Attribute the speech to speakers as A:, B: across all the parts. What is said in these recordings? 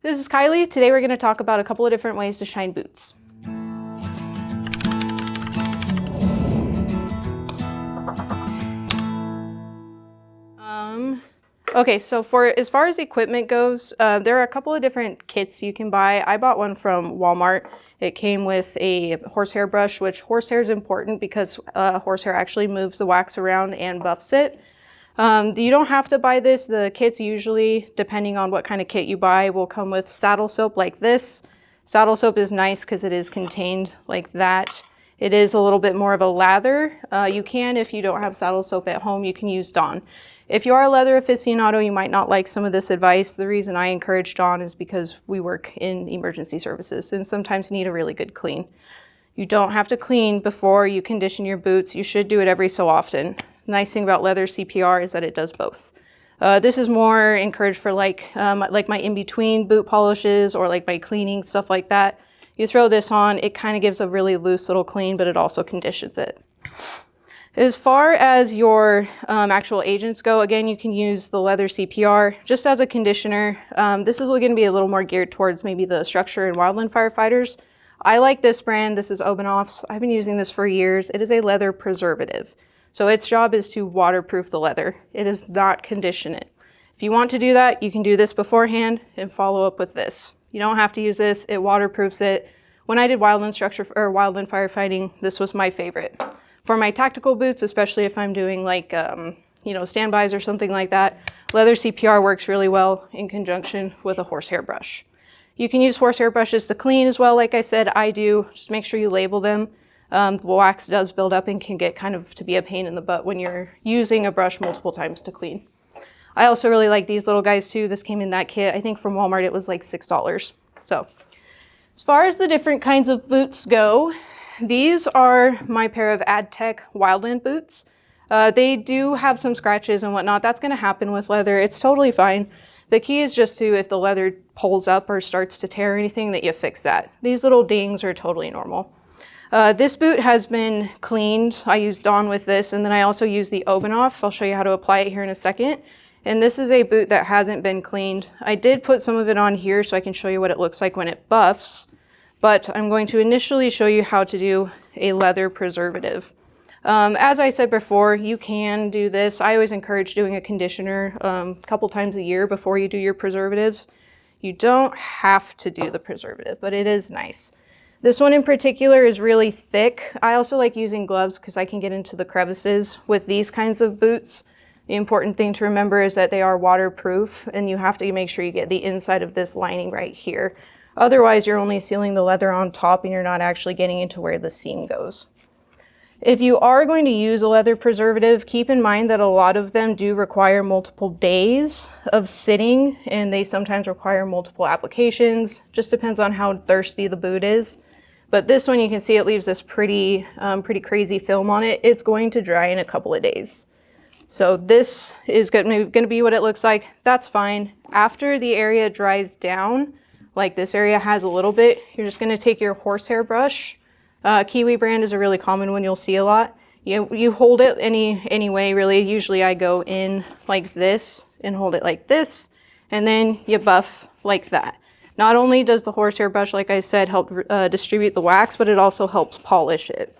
A: This is Kylie. Today we're going to talk about a couple of different ways to shine boots. Okay, so as far as equipment goes, there are a couple of different kits you can buy. I bought one from Walmart. It came with a horsehair brush, which horsehair is important because horsehair actually moves the wax around and buffs it. You don't have to buy this. The kits usually, depending on what kind of kit you buy, will come with saddle soap like this. Saddle soap is nice because it is contained like that. It is a little bit more of a lather. You can, if you don't have saddle soap at home, you can use Dawn. If you are a leather aficionado, you might not like some of this advice. The reason I encourage Dawn is because we work in emergency services and sometimes need a really good clean. You don't have to clean before you condition your boots. You should do it every so often. The nice thing about leather CPR is that it does both. This is more encouraged for like my in-between boot polishes or like my cleaning, stuff like that. You throw this on, it kind of gives a really loose little clean, but it also conditions it. As far as your actual agents go, again, you can use the leather CPR just as a conditioner. This is going to be a little more geared towards maybe the structure and wildland firefighters. I like this brand. This is Obanoff's. I've been using this for years. It is a leather preservative. So its job is to waterproof the leather. It does not condition it. If you want to do that, you can do this beforehand and follow up with this. You don't have to use this. It waterproofs it. When I did wildland wildland firefighting, this was my favorite. For my tactical boots, especially if I'm doing like, standbys or something like that, leather CPR works really well in conjunction with a horsehair brush. You can use horsehair brushes to clean as well. Like I said, I do. Just make sure you label them. The wax does build up and can get kind of to be a pain in the butt when you're using a brush multiple times to clean. I also really like these little guys too. This came in that kit. I think from Walmart it was like $6. So as far as the different kinds of boots go, these are my pair of AdTech Wildland boots. They do have some scratches and whatnot. That's going to happen with leather. It's totally fine. The key is just to, if the leather pulls up or starts to tear or anything, that you fix that. These little dings are totally normal. This boot has been cleaned. I used Dawn with this, and then I also use the Obanoff. I'll show you how to apply it here in a second. And this is a boot that hasn't been cleaned. I did put some of it on here so I can show you what it looks like when it buffs. But I'm going to initially show you how to do a leather preservative. As I said before, you can do this. I always encourage doing a conditioner a couple times a year before you do your preservatives. You don't have to do the preservative, but it is nice. This one in particular is really thick. I also like using gloves because I can get into the crevices with these kinds of boots. The important thing to remember is that they are waterproof, and you have to make sure you get the inside of this lining right here. Otherwise, you're only sealing the leather on top and you're not actually getting into where the seam goes. If you are going to use a leather preservative, keep in mind that a lot of them do require multiple days of sitting, and they sometimes require multiple applications. Just depends on how thirsty the boot is. But this one, you can see it leaves this pretty crazy film on it. It's going to dry in a couple of days. So this is going to be what it looks like. That's fine. After the area dries down, like this area has a little bit, you're just going to take your horsehair brush. Kylee brand is a really common one you'll see a lot. You hold it any way, really. Usually I go in like this and hold it like this, and then you buff like that. Not only does the horsehair brush, like I said, help distribute the wax, but it also helps polish it.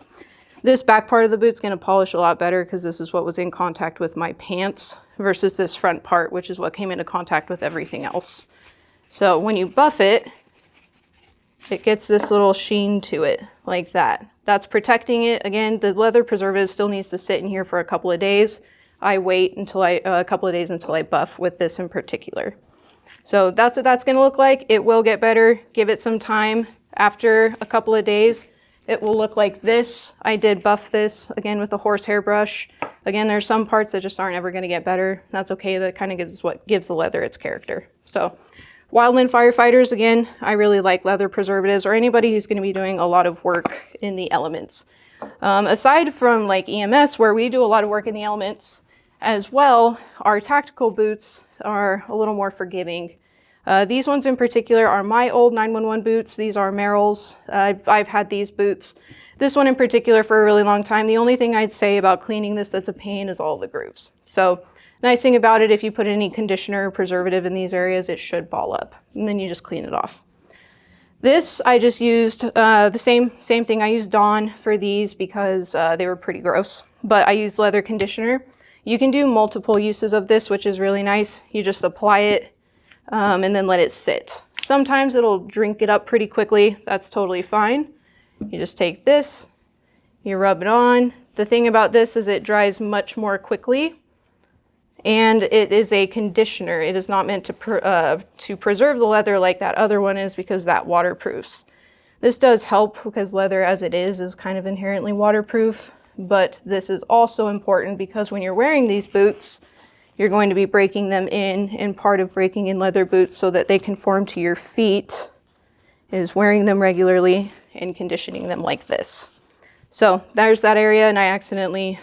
A: This back part of the boot's going to polish a lot better because this is what was in contact with my pants versus this front part, which is what came into contact with everything else. So when you buff it, it gets this little sheen to it like that. That's protecting it. Again, the leather preservative still needs to sit in here for a couple of days. I wait until a couple of days until I buff with this in particular. So that's what that's going to look like. It will get better. Give it some time. After a couple of days, it will look like this. I did buff this again with the horsehair brush. Again, there's some parts that just aren't ever going to get better. That's okay. That kind of gives what gives the leather its character. So wildland firefighters, again, I really like leather preservatives, or anybody who's going to be doing a lot of work in the elements. Aside from like EMS, where we do a lot of work in the elements as well, our tactical boots are a little more forgiving. These ones in particular are my old 911 boots. These are Merrell's. I've had these boots. This one in particular for a really long time. The only thing I'd say about cleaning this that's a pain is all the grooves. So Nice thing about it, if you put any conditioner or preservative in these areas, it should ball up, and then you just clean it off. This, I just used the same thing. I used Dawn for these because they were pretty gross, but I used leather conditioner. You can do multiple uses of this, which is really nice. You just apply it and then let it sit. Sometimes it'll drink it up pretty quickly. That's totally fine. You just take this, you rub it on. The thing about this is it dries much more quickly, and it is a conditioner. It is not meant to preserve the leather like that other one is, because that waterproofs. This does help because leather as it is kind of inherently waterproof, but this is also important because when you're wearing these boots, you're going to be breaking them in, and part of breaking in leather boots so that they conform to your feet is wearing them regularly and conditioning them like this. So there's that area, and I accidentally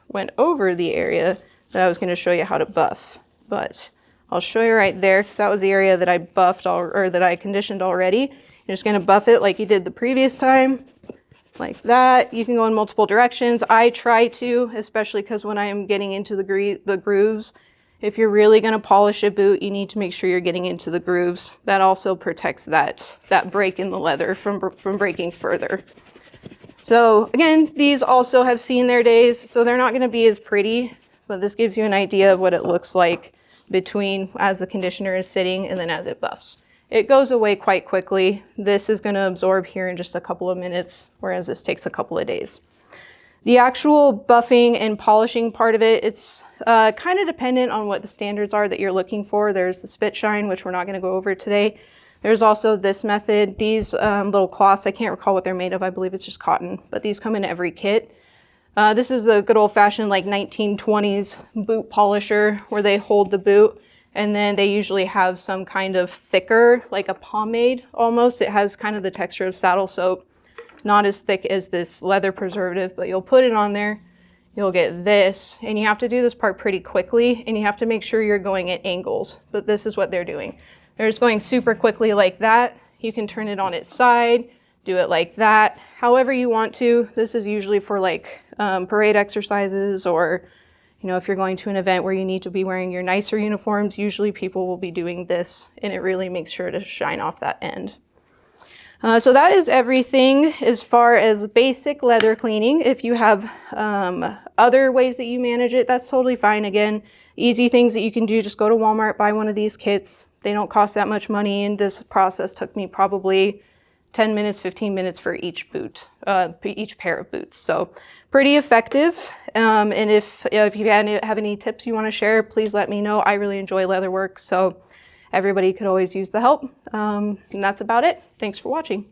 A: went over the area that I was going to show you how to buff, but I'll show you right there because that was the area that I buffed or that I conditioned already. You're just going to buff it like you did the previous time, like that. You can go in multiple directions. I try to, especially because when I am getting into the grooves, if you're really going to polish a boot, you need to make sure you're getting into the grooves. That also protects that break in the leather from breaking further. So again, these also have seen their days, so they're not going to be as pretty, but this gives you an idea of what it looks like between as the conditioner is sitting and then as it buffs. It goes away quite quickly. This is going to absorb here in just a couple of minutes, whereas this takes a couple of days. The actual buffing and polishing part of it, it's kind of dependent on what the standards are that you're looking for. There's the spit shine, which we're not going to go over today. There's also this method. These little cloths, I can't recall what they're made of. I believe it's just cotton, but these come in every kit. This is the good old-fashioned like 1920s boot polisher where they hold the boot, and then they usually have some kind of thicker, like a pomade almost. It has kind of the texture of saddle soap, not as thick as this leather preservative, but you'll put it on there, you'll get this, and you have to do this part pretty quickly, and you have to make sure you're going at angles. But this is what they're doing. They're just going super quickly like that. You can turn it on its side, do it like that, however you want to. This is usually for like parade exercises, or if you're going to an event where you need to be wearing your nicer uniforms, usually people will be doing this, and it really makes sure to shine off that end. So that is everything as far as basic leather cleaning. If you have other ways that you manage it, that's totally fine. Again, easy things that you can do, just go to Walmart, buy one of these kits. They don't cost that much money, and this process took me probably 10 minutes, 15 minutes for each boot, each pair of boots. So pretty effective. And if you have any tips you want to share, please let me know. I really enjoy leather work, so everybody could always use the help. And that's about it. Thanks for watching.